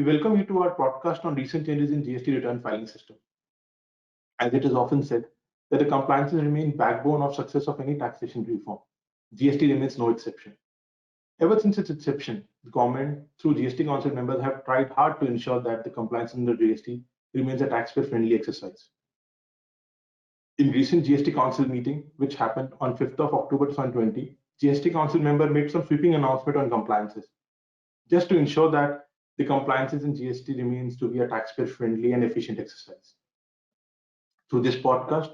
welcome you to our podcast on recent changes in GST return filing system. As it is often said that the compliances remain backbone of success of any taxation reform. GST remains no exception. Ever since its inception, the government, through GST Council members, have tried hard to ensure that the compliance under GST remains a taxpayer-friendly exercise. In recent GST Council meeting, which happened on 5th of October 2020, GST Council member made some sweeping announcement on compliances, just to ensure that the compliances in GST remains to be a taxpayer-friendly and efficient exercise. Through this podcast,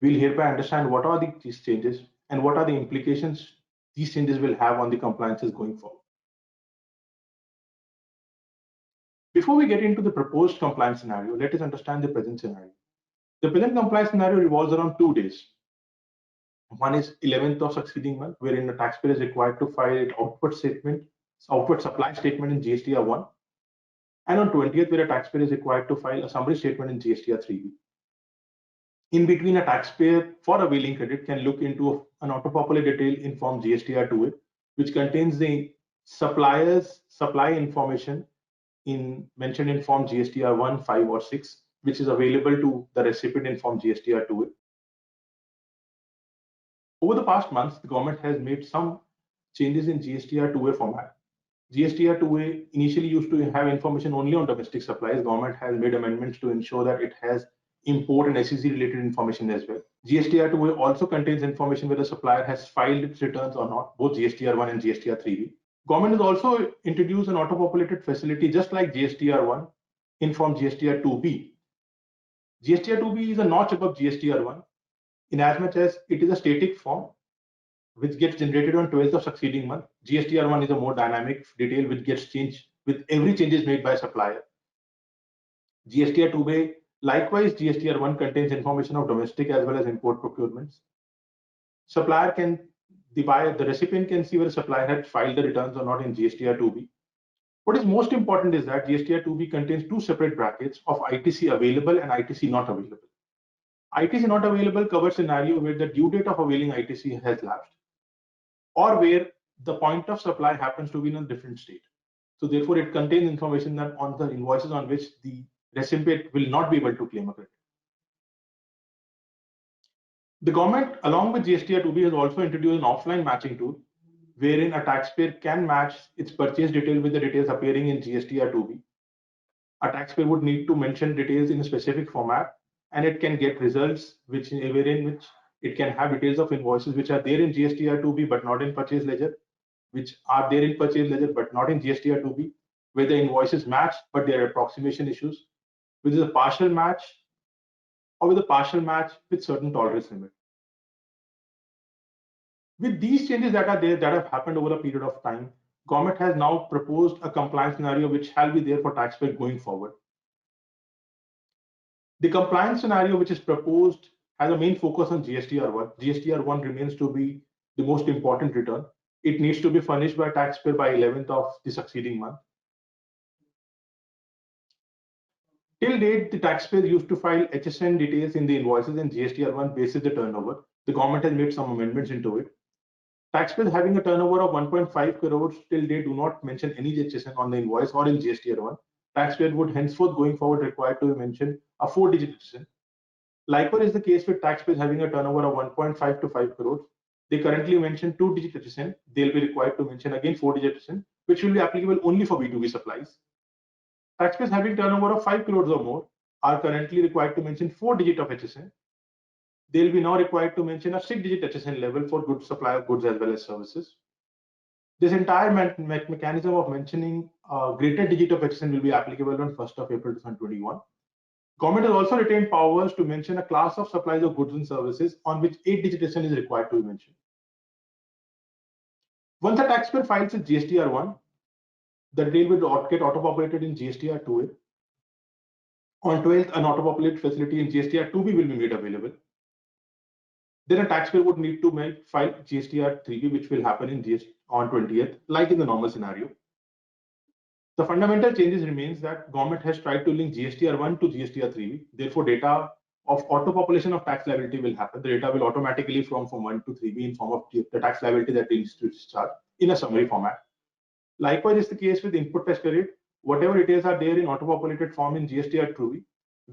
we'll hereby understand what are these changes and what are the implications these changes will have on the compliances going forward. Before we get into the proposed compliance scenario, let us understand the present scenario. The present compliance scenario revolves around 2 days. One is 11th of succeeding month, wherein the taxpayer is required to file its output supply statement in GSTR 1, and on 20th, where a taxpayer is required to file a summary statement in GSTR 3B. In between, a taxpayer for availing credit can look into an auto-populate detail in Form GSTR 2A, which contains the supplier's supply information mentioned in Form GSTR 1, 5, or 6, which is available to the recipient in Form GSTR 2A. Over the past months, the government has made some changes in GSTR 2A format. GSTR 2A initially used to have information only on domestic supplies. Government has made amendments to ensure that it has import and SEC related information as well. GSTR 2A also contains information whether the supplier has filed its returns or not, both GSTR 1 and GSTR 3B. Government has also introduced an auto-populated facility just like GSTR 1 in Form GSTR 2B. GSTR 2B is a notch above GSTR 1 in as much as it is a static form which gets generated on 12th of succeeding month. GSTR 1 is a more dynamic detail which gets changed with every changes made by supplier. GSTR 2B, likewise, GSTR 1 contains information of domestic as well as import procurements. The recipient can see whether supplier had filed the returns or not in GSTR 2B. What is most important is that GSTR 2B contains two separate brackets of ITC available and ITC not available. ITC not available covers scenario where the due date of availing ITC has lapsed, or where the point of supply happens to be in a different state. So therefore, it contains information that on the invoices on which the recipient will not be able to claim a credit. The government, along with GSTR 2B, has also introduced an offline matching tool, wherein a taxpayer can match its purchase detail with the details appearing in GSTR 2B. A taxpayer would need to mention details in a specific format, and it can get results wherein which it can have details of invoices which are there in GSTR 2B but not in purchase ledger, which are there in purchase ledger but not in GSTR 2B, where the invoices match but there are approximation issues, which is a partial match, or with a partial match with certain tolerance limit. With these changes that are there that have happened over a period of time, government has now proposed a compliance scenario which shall be there for taxpayer going forward. The compliance scenario which is proposed has a main focus on GSTR 1. GSTR 1 remains to be the most important return. It needs to be furnished by taxpayer by 11th of the succeeding month. Till date, the taxpayer used to file HSN details in the invoices and GSTR 1 basis the turnover. The government has made some amendments into it. Taxpayers having a turnover of 1.5 crores till date do not mention any HSN on the invoice or in GSTR 1. Taxpayer would henceforth going forward required to mention a 4-digit HSN. Likewise is the case with taxpayers having a turnover of 1.5 to 5 crores. They currently mention 2-digit HSN. They'll be required to mention again 4-digit HSN, which will be applicable only for B2B supplies. Taxpayers having turnover of 5 crores or more are currently required to mention 4-digit of HSN. They'll be now required to mention a 6-digit HSN level for good supply of goods as well as services. This entire mechanism of mentioning a greater digit of HSN will be applicable on 1st of April 2021. Government has also retained powers to mention a class of supplies of goods and services on which 8-digit HSN is required to be mentioned. Once a taxpayer files a GSTR 1, the detail will get auto-populated in GSTR 2A. On 12th, an auto-populate facility in GSTR 2B will be made available. Then a taxpayer would need to file GSTR 3B, which will happen on 20th, like in the normal scenario. The fundamental changes remains that government has tried to link GSTR 1 to GSTR 3B. Therefore, data of auto-population of tax liability will happen. The data will automatically from 1 to 3B in form of the tax liability that needs to discharge in a summary format. Likewise is the case with input tax credit. whatever details are there in auto-populated form in GSTR 2B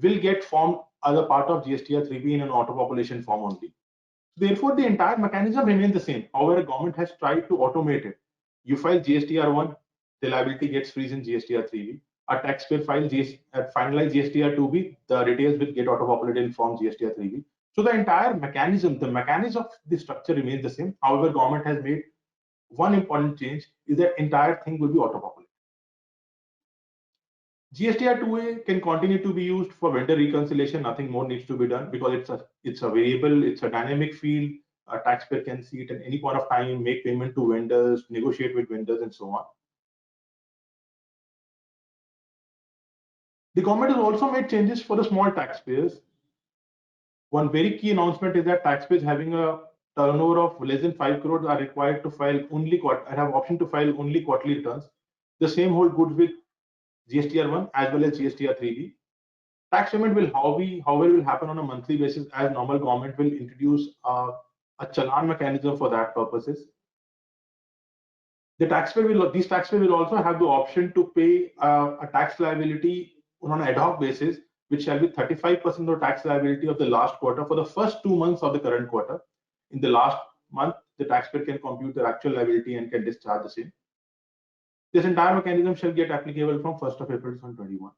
will get formed as a part of GSTR 3B in an auto-population form only. Therefore, the entire mechanism remains the same. However, government has tried to automate it. You file GSTR 1, the liability gets freeze in GSTR 3B. A taxpayer finalize GSTR 2B, the details will get auto-populated in form GSTR 3B. So the entire mechanism, the mechanism of the structure remains the same. However, government has made one important change is that entire thing will be auto-populated. GSTR 2A can continue to be used for vendor reconciliation. Nothing more needs to be done because it's a variable, it's a dynamic field. A taxpayer can see it at any point of time, make payment to vendors, negotiate with vendors, and so on. The government has also made changes for the small taxpayers. One very key announcement is that taxpayers having a turnover of less than 5 crores are required to file only have option to file only quarterly returns. The same hold good with GSTR 1 as well as GSTR 3B. Tax payment will however will happen on a monthly basis as normal government will introduce a challan mechanism for that purposes. These taxpayer will also have the option to pay a tax liability on an ad hoc basis, which shall be 35% of tax liability of the last quarter for the first 2 months of the current quarter. In the last month, the taxpayer can compute their actual liability and can discharge the same. This entire mechanism shall get applicable from 1st of April 2021.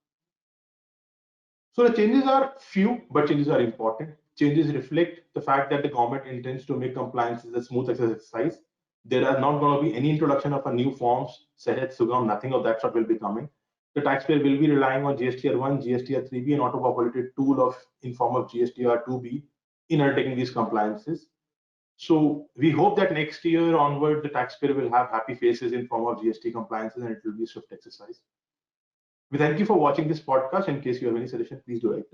So the changes are few, but changes are important. Changes reflect the fact that the government intends to make compliance a smooth exercise. There are not going to be any introduction of a new forms, Sahaj, Sugam, nothing of that sort will be coming. The taxpayer will be relying on GSTR 1, GSTR 3B, an auto-populated tool in form of GSTR 2B in undertaking these compliances. So we hope that next year onward, the taxpayer will have happy faces in form of GST compliances and it will be a swift exercise. We thank you for watching this podcast. In case you have any suggestion, please do write to us.